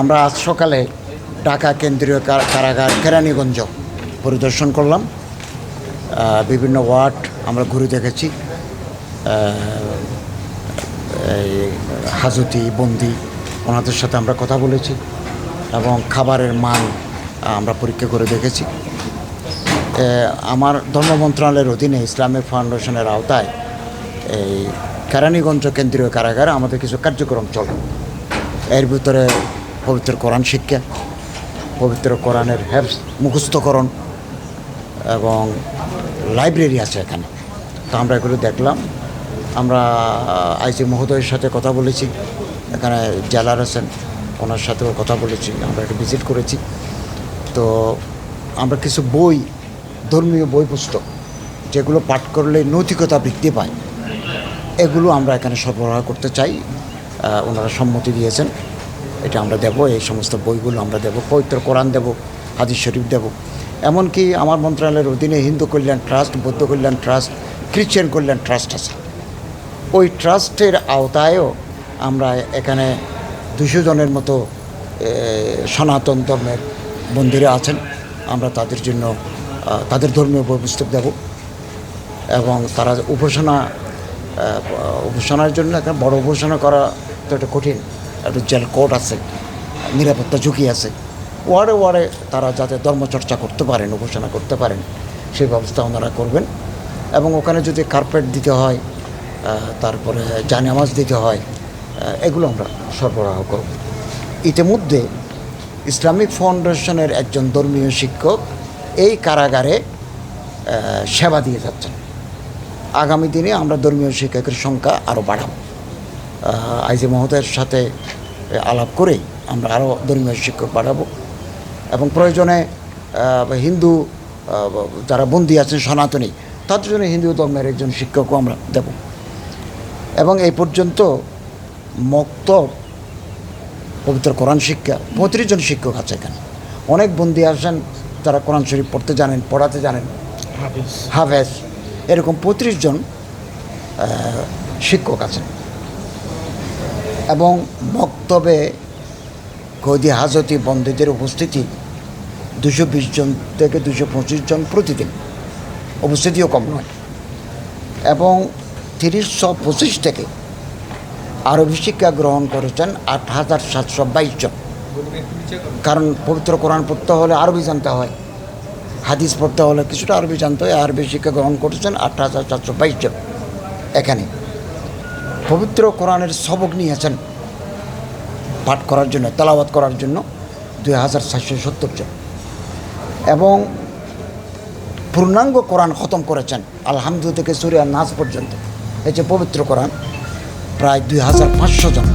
আমরা আজ সকালে ঢাকা কেন্দ্রীয় কারাগার কেরানীগঞ্জ পরিদর্শন করলাম। বিভিন্ন ওয়ার্ড আমরা ঘুরে দেখেছি। এই হাজতি বন্দি ওনাদের সাথে আমরা কথা বলেছি এবং খাবারের মান আমরা পরীক্ষা করে দেখেছি। আমার ধর্ম মন্ত্রণালয়ের অধীনে ইসলামিক ফাউন্ডেশনের আওতায় এই কেরানীগঞ্জ কেন্দ্রীয় কারাগারে আমাদের কিছু কার্যক্রম চলে। এর ভিতরে পবিত্র কোরআন শিক্ষা, পবিত্র কোরআনের হেফজ মুখস্থকরণ এবং লাইব্রেরি আছে এখানে। তো আমরা এগুলো দেখলাম। আমরা আইসি মহোদয়ের সাথে কথা বলেছি, এখানে জেলার আছেন ওনার সাথেও কথা বলেছি, আমরা একটু ভিজিট করেছি। তো আমরা কিছু বই, ধর্মীয় বই পুস্তক যেগুলো পাঠ করলে নৈতিকতা বৃদ্ধি পায়, এগুলো আমরা এখানে সরবরাহ করতে চাই। ওনারা সম্মতি দিয়েছেন, এটা আমরা দেব। এই সমস্ত বইগুলো আমরা দেব, পবিত্র কোরআন দেব, হাদিস শরীফ দেব। এমনকি আমার মন্ত্রণালয়ের অধীনে হিন্দু কল্যাণ ট্রাস্ট, বৌদ্ধ কল্যাণ ট্রাস্ট, খ্রিশ্চান কল্যাণ ট্রাস্ট আছে। ওই ট্রাস্টের আওতায়ও আমরা এখানে 200 জনের মতো সনাতন ধর্মের বন্দীরা আছেন। আমরা তাদের জন্য তাদের ধর্মীয় বই পুস্তক দেব এবং তারা উপাসনার জন্য একটা বড় উপাসনা করা তো একটা কঠিন, একটা জেল কোর্ট আছে, নিরাপত্তা ঝুঁকি আছে। ওয়ার্ডে ওয়ার্ডে তারা যাতে ধর্মচর্চা করতে পারেন, উপাসনা করতে পারেন, সেই ব্যবস্থা ওনারা করবেন। এবং ওখানে যদি কার্পেট দিতে হয়, তারপরে জানামাজ দিতে হয়, এগুলো আমরা সরবরাহ করব। ইতিমধ্যে ইসলামিক ফাউন্ডেশনের একজন ধর্মীয় শিক্ষক এই কারাগারে সেবা দিয়ে যাচ্ছেন। আগামী দিনে আমরা ধর্মীয় শিক্ষকের সংখ্যা আরও বাড়াব। আইজি মহোদয়ের সাথে আলাপ করেই আমরা আরও ধর্মীয় শিক্ষক বাড়াবো এবং প্রয়োজনে হিন্দু যারা বন্দী আছেন সনাতনী, তাদের জন্য হিন্দু ধর্মের একজন শিক্ষকও আমরা দেব। এবং এই পর্যন্ত মক্তব, পবিত্র কোরআন শিক্ষা 35 জন শিক্ষক আছে এখানে। অনেক বন্দী আসেন যারা কোরআন শরীফ পড়তে জানেন, পড়াতে জানেন, হাফেজ, এরকম 35 জন শিক্ষক আছেন। এবং মক্তবে কয়েদি হাজতি বন্দীদের উপস্থিতি 220 জন থেকে 225 জন প্রতিদিন, উপস্থিতিও কম নয়। এবং 325 থেকে আরবি শিক্ষা গ্রহণ করেছেন 8722 জন। কারণ পবিত্র কোরআন পড়তে হলে আরবি জানতে হয়, হাদিস পড়তে হলে কিছুটা আরবি জানতে হয়। আরবি শিক্ষা গ্রহণ করেছেন 8722 জন। এখানে পবিত্র কোরআনের সবক নিয়েছেন পাঠ করার জন্য, তেলাওয়াত করার জন্য 2470 জন। এবং পূর্ণাঙ্গ কোরআন খতম করেছেন আলহামদুলিল্লাহ থেকে সূরা নাস পর্যন্ত, এই যে পবিত্র কোরআন, প্রায় 2500 জন।